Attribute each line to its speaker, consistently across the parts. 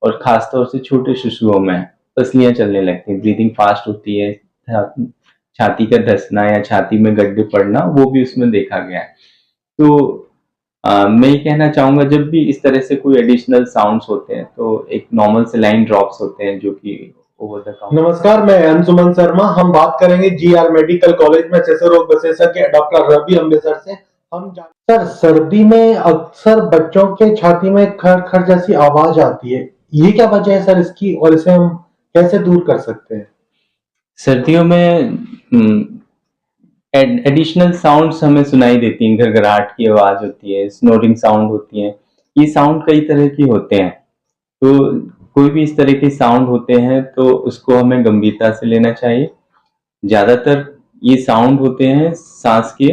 Speaker 1: और खासतौर से छोटे शिशुओं में पसलियां चलने लगती हैं, ब्रीदिंग फास्ट होती है, छाती का धंसना या छाती में गड्ढे पड़ना वो भी उसमें देखा गया है। तो मैं ये कहना चाहूंगा, जब भी इस तरह से कोई एडिशनल साउंड्स होते हैं तो एक नॉर्मल सेलाइन ड्रॉप्स होते हैं जो कि ओवर द काउंटर।
Speaker 2: नमस्कार, मैं अंशुमन शर्मा। हम बात करेंगे जीआर मेडिकल कॉलेज में शिशु रोग विशेषज्ञ डॉक्टर रवि अम्बेसर से। सर, सर्दी में अक्सर बच्चों के छाती में खर खर जैसी आवाज आती है। ये क्या वजह है सर इसकी, और इसे हम कैसे दूर कर सकते हैं?
Speaker 1: सर्दियों में एडिशनल साउंड्स हमें सुनाई देती हैं, घरघराहट की आवाज होती है, स्नोरिंग साउंड होती है। ये साउंड कई तरह के होते हैं, तो कोई भी इस तरह के साउंड होते हैं तो उसको हमें गंभीरता से लेना चाहिए। ज्यादातर ये साउंड होते हैं सांस के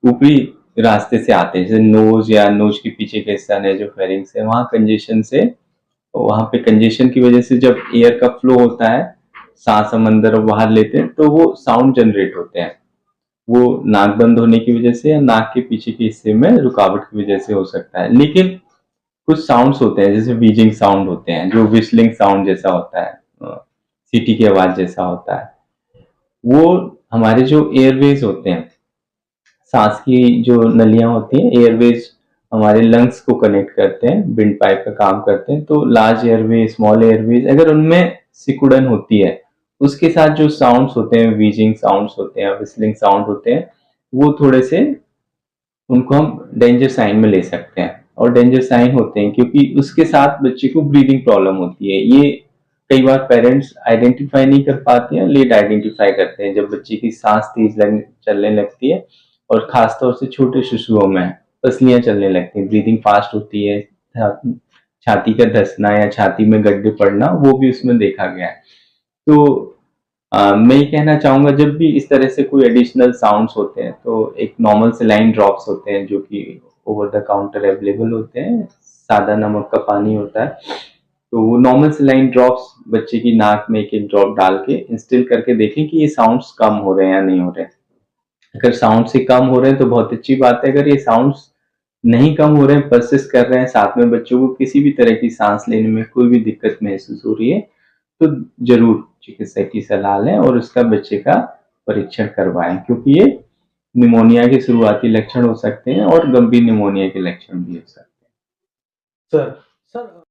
Speaker 1: ऊपरी रास्ते से आते हैं, जैसे नोज या नोज के पीछे का हिस्सा है जो फेरिंग्स है, वहां कंजेशन से, वहां पे कंजेशन की वजह से जब एयर का फ्लो होता है, सांस हम अंदर और बाहर लेते हैं तो वो साउंड जनरेट होते हैं। वो नाक बंद होने की वजह से या नाक के पीछे के हिस्से में रुकावट की वजह से हो सकता है। लेकिन कुछ साउंड्स होते हैं जैसे बीजिंग साउंड होते हैं, जो विस्लिंग साउंड जैसा होता है, सीटी की आवाज जैसा होता है, वो हमारे जो एयरवेज होते हैं, सांस की जो नलियां होती हैं, एयरवेज हमारे लंग्स को कनेक्ट करते हैं, विंड पाइप का काम करते हैं। तो लार्ज एयरवेज, स्मॉल एयरवेज, अगर उनमें सिकुड़न होती है, उसके साथ जो साउंड्स होते हैं, वीजिंग साउंड्स होते हैं, विस्लिंग साउंड होते हैं, वो थोड़े से, उनको हम डेंजर साइन में ले सकते हैं। और डेंजर साइन होते हैं क्योंकि उसके साथ बच्चे को ब्रीदिंग प्रॉब्लम होती है। ये कई बार पेरेंट्स आइडेंटिफाई नहीं कर पाते हैं, लेट आइडेंटिफाई करते हैं जब बच्चे की सांस तेज चलने लगती है, और खासतौर से छोटे शिशुओं में पसलियां चलने लगती हैं, ब्रीदिंग फास्ट होती है, छाती का धंसना या छाती में गड्ढे पड़ना वो भी उसमें देखा गया है। तो मैं ये कहना चाहूंगा, जब भी इस तरह से कोई एडिशनल साउंड्स होते हैं तो एक नॉर्मल सेलाइन ड्रॉप्स होते हैं जो कि ओवर द काउंटर अवेलेबल होते हैं, सादा नमक का पानी होता है, तो वो नॉर्मल सेलाइन ड्रॉप्स बच्चे की नाक में एक एक ड्रॉप डाल के इंस्टिल करके देखें कि ये साउंड्स कम हो रहे हैं या नहीं हो रहे हैं। अगर साउंड से कम हो रहे हैं तो बहुत अच्छी बात है। अगर ये साउंड्स नहीं कम हो रहे हैं, परसिस्ट कर रहे हैं, साथ में बच्चों को किसी भी तरह की सांस लेने में कोई भी दिक्कत महसूस हो रही है, तो जरूर चिकित्सक की सलाह लें और उसका बच्चे का परीक्षण करवाएं, क्योंकि ये निमोनिया के शुरुआती लक्षण हो सकते हैं और गंभीर निमोनिया के लक्षण भी हो सकते हैं।
Speaker 2: Sir sir